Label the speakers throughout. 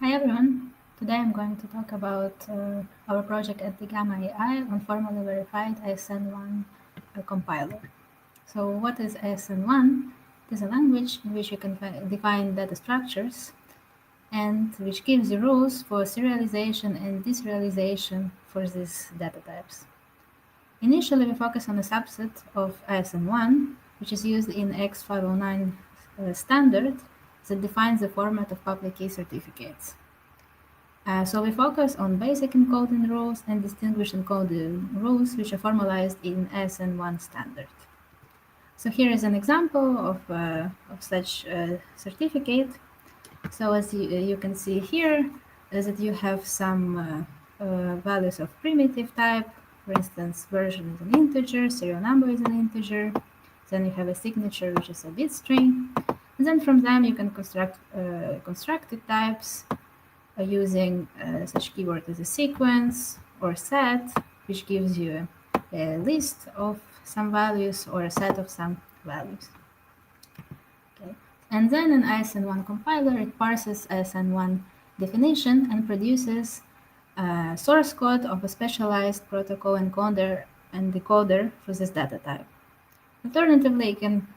Speaker 1: Hi everyone. Today I'm going to talk about our project at Digamma.ai on formally verified ASN.1 compiler. So what is ASN.1? It is a language in which you can define data structures and which gives you rules for serialization and deserialization for these data types. Initially, we focus on a subset of ASN.1, which is used in X509 standard that defines the format of public key certificates. So we focus on basic encoding rules and distinguished encoding rules, which are formalized in ASN.1 standard. So here is an example of such a certificate. So as you can see here, is that you have some values of primitive type. For instance, version is an integer, serial number is an integer. Then you have a signature, which is a bit string. And then from them, you can construct constructed types using such keyword as a sequence or set, which gives you a list of some values or a set of some values. Okay. And then an ASN.1 compiler, it parses ASN.1 definition and produces a source code of a specialized protocol encoder and decoder for this data type. Alternatively, it can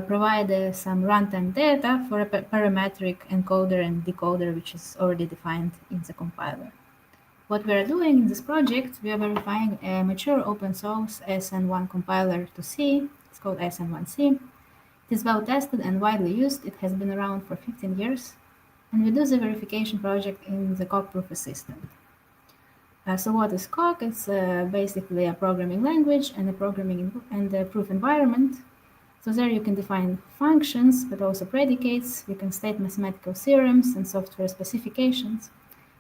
Speaker 1: provide some runtime data for a parametric encoder and decoder, which is already defined in the compiler. What we are doing in this project, we are verifying a mature open source ASN.1 compiler to C. It's called ASN.1C. It is well tested and widely used. It has been around for 15 years. And we do the verification project in the Coq proof assistant. So what is Coq? It's basically a programming language and a programming and a proof environment. So there you can define functions, but also predicates. You can state mathematical theorems and software specifications.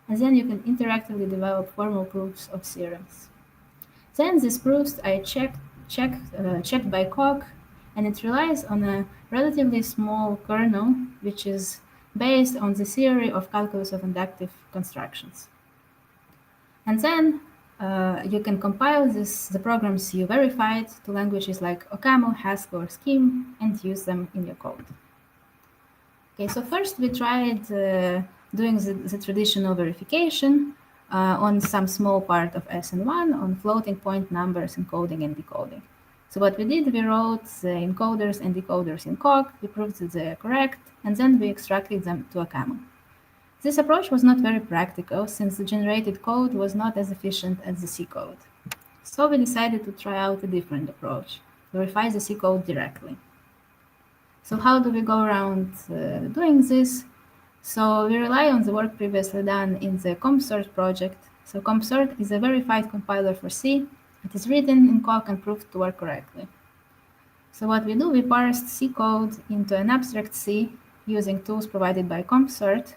Speaker 1: And then you can interactively develop formal proofs of theorems. Then these proofs are checked by Coq, and it relies on a relatively small kernel, which is based on the theory of calculus of inductive constructions. And then you can compile the programs you verified to languages like OCaml, Haskell, or Scheme and use them in your code. Okay, so first we tried doing the traditional verification on some small part of ASN.1 on floating point numbers encoding and decoding. So what we did, we wrote the encoders and decoders in Coq, we proved that they are correct, and then we extracted them to OCaml. This approach was not very practical since the generated code was not as efficient as the C code. So we decided to try out a different approach, verify the C code directly. So how do we go around doing this? So we rely on the work previously done in the CompSort project. So CompSort is a verified compiler for C. It is written in Coq and proved to work correctly. So what we do, we parsed C code into an abstract C using tools provided by CompSort.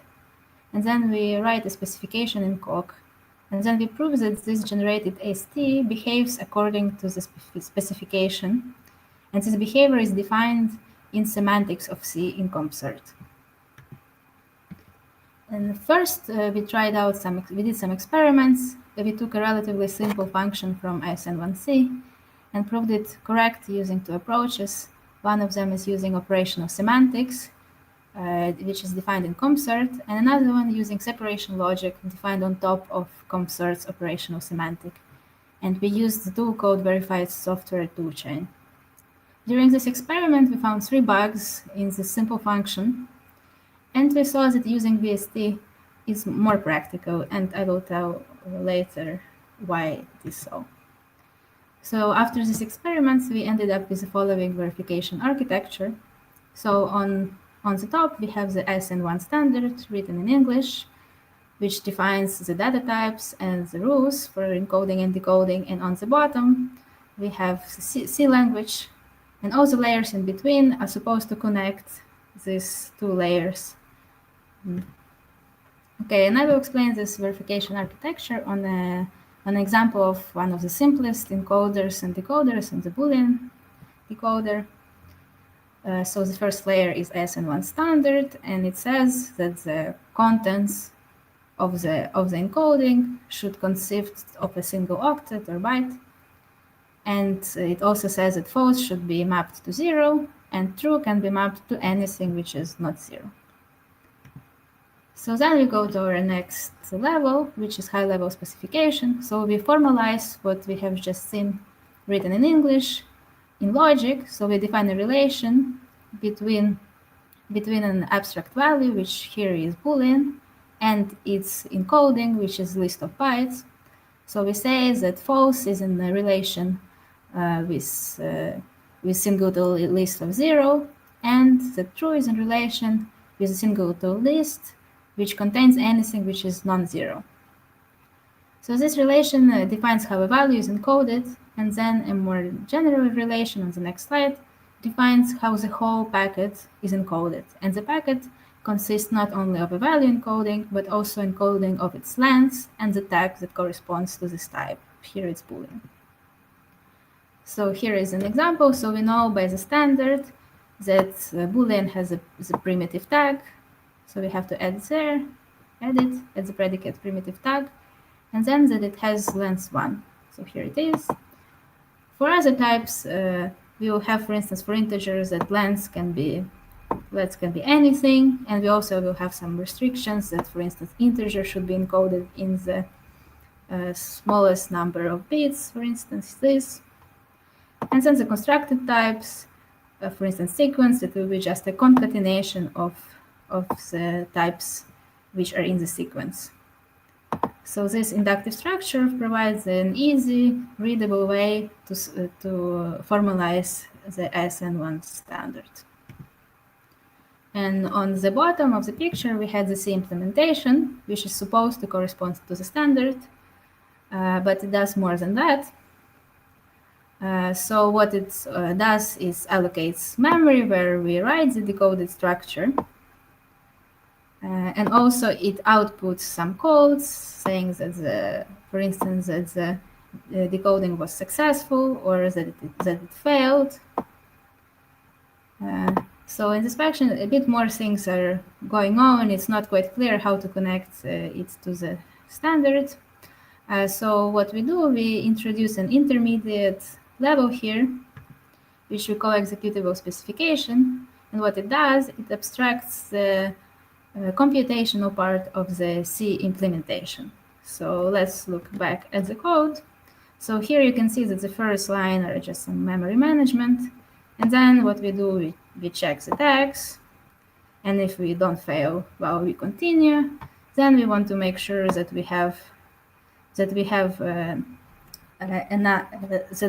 Speaker 1: And then we write a specification in Coq, and then we prove that this generated ST behaves according to the specification, and this behavior is defined in semantics of C in CompSort. And first, we did some experiments. We took a relatively simple function from ASN.1C and proved it correct using two approaches. One of them is using operational semantics, which is defined in CompSort, and another one using separation logic defined on top of CompSort's operational semantic. And we used the tool called verified software toolchain. During this experiment, we found 3 bugs in this simple function, and we saw that using VST is more practical, and I will tell later why it is so. So after these experiments, we ended up with the following verification architecture. So on the top, we have the ASN.1 standard written in English, which defines the data types and the rules for encoding and decoding. And on the bottom, we have C language, and all the layers in between are supposed to connect these 2 layers. Okay, and I will explain this verification architecture on an example of one of the simplest encoders and decoders and the Boolean decoder. So the first layer is ASN.1 standard, and it says that the contents of the encoding should consist of a single octet or byte. And it also says that false should be mapped to 0, and true can be mapped to anything which is not 0. So then we go to our next level, which is high-level specification. So we formalize what we have just seen written in English in logic. So we define a relation between an abstract value, which here is Boolean, and its encoding, which is list of bytes. So we say that false is in a relation with single list of 0, and that true is in relation with a single list which contains anything which is non-zero. So this relation defines how a value is encoded, and then a more general relation on the next slide defines how the whole packet is encoded. And the packet consists not only of a value encoding, but also encoding of its length and the tag that corresponds to this type. Here it's Boolean. So here is an example. So we know by the standard that Boolean has a primitive tag. So we have to add there, add the predicate primitive tag, and then that it has length 1. So here it is. For other types, we will have, for instance, for integers that length can be anything, and we also will have some restrictions that, for instance, integer should be encoded in the smallest number of bits, for instance, this. And then the constructed types, for instance, sequence, it will be just a concatenation of the types which are in the sequence. So this inductive structure provides an easy, readable way to formalize the ASN.1 standard. And on the bottom of the picture, we had the C implementation, which is supposed to correspond to the standard, but it does more than that. So what it does is allocates memory where we write the decoded structure. And also it outputs some codes saying that, for instance, that the decoding was successful or that it failed. So in this section, a bit more things are going on. It's not quite clear how to connect it to the standard. So what we do, we introduce an intermediate level here, which we call executable specification. And what it does, it abstracts the computational part of the C implementation. So let's look back at the code. So here you can see that the first line are just some memory management. And then what we do, we check the tags. And if we don't fail while we continue, then we want to make sure that that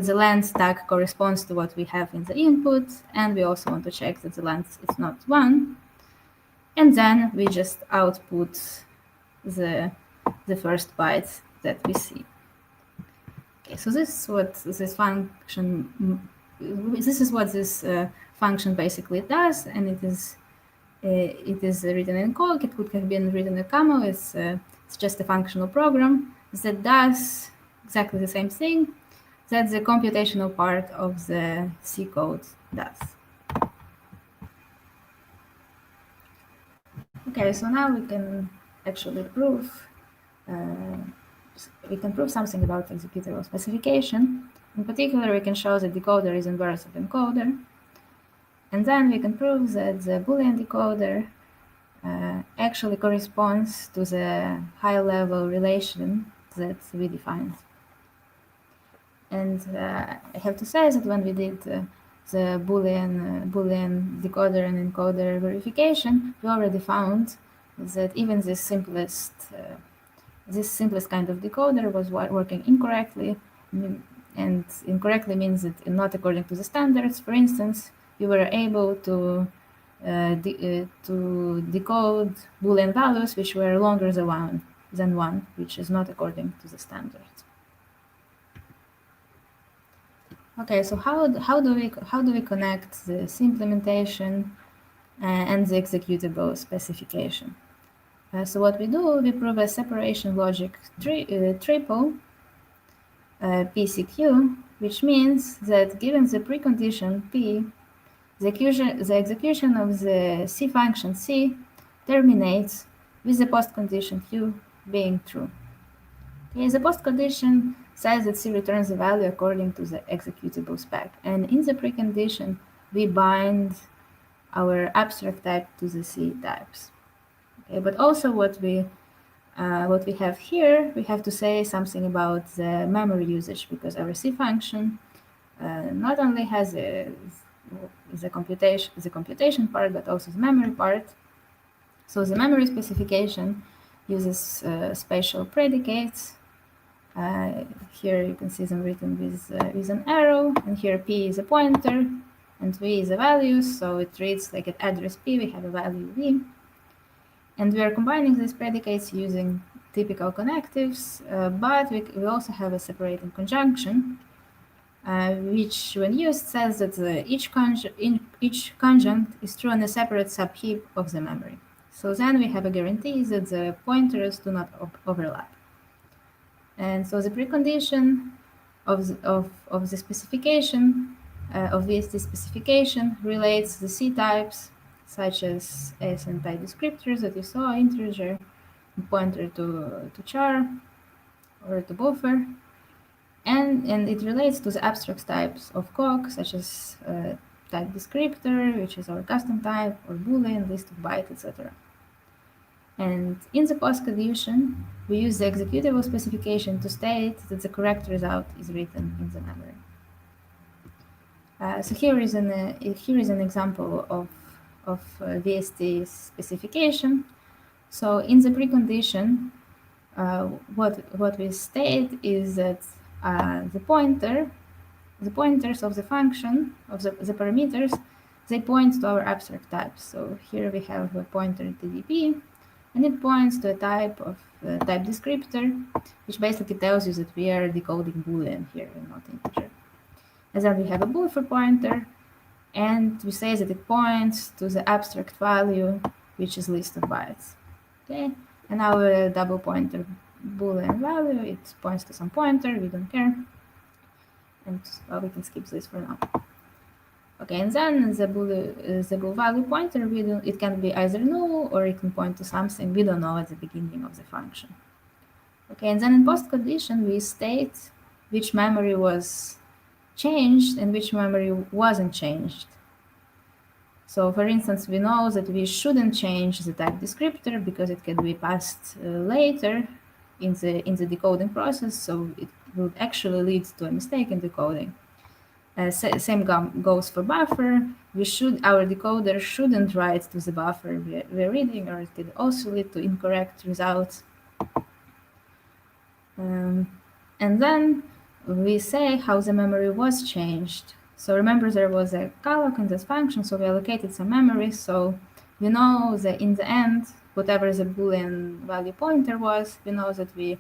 Speaker 1: the length tag corresponds to what we have in the input. And we also want to check that the length is not 1. And then we just output the first byte that we see. Okay, so this is what this function. This is what this function basically does, and it is written in code. It could have been written in CAML. It's just a functional program that does exactly the same thing that the computational part of the C code does. Okay, so now we can actually prove something about executable specification. In particular, we can show that decoder is inverse of encoder, and then we can prove that the Boolean decoder actually corresponds to the high-level relation that we defined. And I have to say that when we did the Boolean decoder and encoder verification, we already found that even this simplest kind of decoder was working incorrectly, and incorrectly means that not according to the standards. For instance, you were able to decode Boolean values which were longer than one, which is not according to the standards. Okay, so how do we connect the C implementation and the executable specification? So what we do, we prove a separation logic triple PCQ, which means that given the precondition P, the execution of the C function C terminates with the postcondition Q being true. Okay, the postcondition says that C returns the value according to the executable spec, and in the precondition we bind our abstract type to the C types. Okay, but also what we have here, we have to say something about the memory usage, because our C function not only has the computation part, but also the memory part. So the memory specification uses spatial predicates. Here you can see them written with an arrow, and here P is a pointer, and V is a value, so it reads like at address P we have a value V. And we are combining these predicates using typical connectives, but we also have a separating conjunction, which when used says that each conjunct is true on a separate subheap of the memory. So then we have a guarantee that the pointers do not overlap. And so the precondition of the specification, of VST specification, relates the C types, such as ASN type descriptors that you saw, integer, pointer to char, or to buffer, and it relates to the abstract types of COC, such as type descriptor, which is our custom type, or boolean, list of bytes, etc. And in the post-condition, we use the executable specification to state that the correct result is written in the memory. So here is an example of VST specification. So in the precondition, what we state is that the pointers of the function of the parameters, they point to our abstract types. So here we have a pointer TDP, and it points to a type of type descriptor, which basically tells you that we are decoding Boolean here and not integer. And then we have a buffer pointer, and we say that it points to the abstract value, which is list of bytes. Okay, and our double pointer Boolean value, it points to some pointer, we don't care. And well, we can skip this for now. Okay, and then the bool value pointer, it can be either null or it can point to something we don't know at the beginning of the function. Okay, and then in post condition, we state which memory was changed and which memory wasn't changed. So for instance, we know that we shouldn't change the type descriptor because it can be passed later in the decoding process, so it would actually lead to a mistake in decoding. Same goes for buffer. Our decoder shouldn't write to the buffer we're reading, or it could also lead to incorrect results. And then we say how the memory was changed. So remember, there was a calloc in this function, so we allocated some memory. So we know that in the end, whatever the Boolean value pointer was, we know that we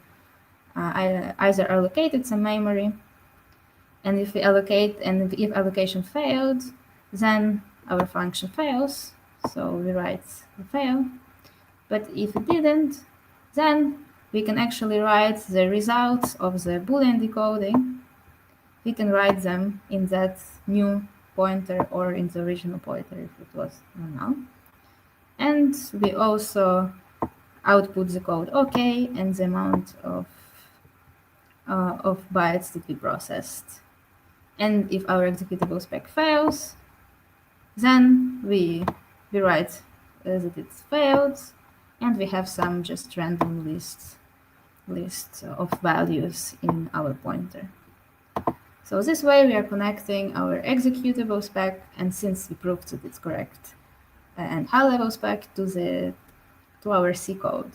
Speaker 1: either allocated some memory, and if allocation failed, then our function fails. So we write fail. But if it didn't, then we can actually write the results of the Boolean decoding. We can write them in that new pointer or in the original pointer if it was null. And we also output the code OK and the amount of bytes that we processed. And if our executable spec fails, then we write that it's failed, and we have some just random list of values in our pointer. So this way we are connecting our executable spec, and since we proved that it's correct, and high-level spec to our C code.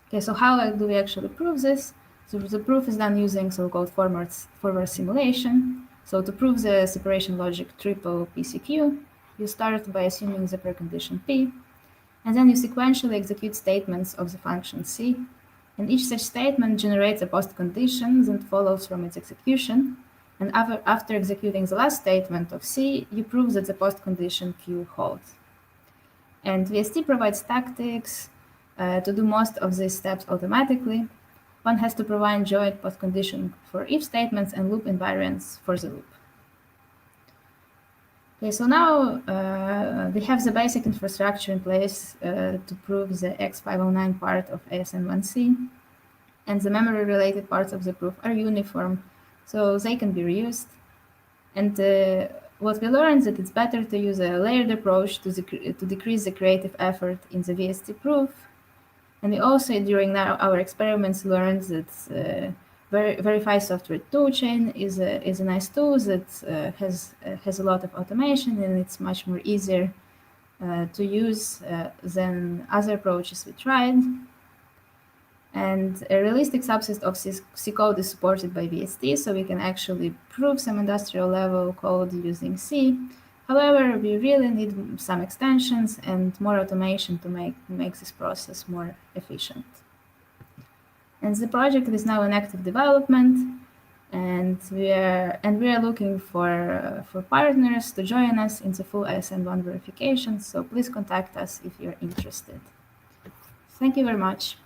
Speaker 1: Okay, so how do we actually prove this? So the proof is done using so-called forward simulation. So to prove the separation logic triple PCQ, you start by assuming the precondition P, and then you sequentially execute statements of the function C, and each such statement generates a postcondition that follows from its execution, and after executing the last statement of C, you prove that the postcondition Q holds. And VST provides tactics to do most of these steps automatically. One has to provide joint postcondition for if statements and loop invariants for the loop. Okay, so now we have the basic infrastructure in place to prove the X509 part of ASN.1c, and the memory-related parts of the proof are uniform, so they can be reused. And what we learned is that it's better to use a layered approach to decrease the creative effort in the VST proof. And we also, during our experiments, learned that Verify software toolchain is a nice tool that has a lot of automation, and it's much more easier to use than other approaches we tried. And a realistic subset of C code is supported by VST, so we can actually prove some industrial level code using C. However, we really need some extensions and more automation to make this process more efficient. And the project is now in active development, and we are looking for partners to join us in the full ASN.1 verification. So please contact us if you're interested. Thank you very much.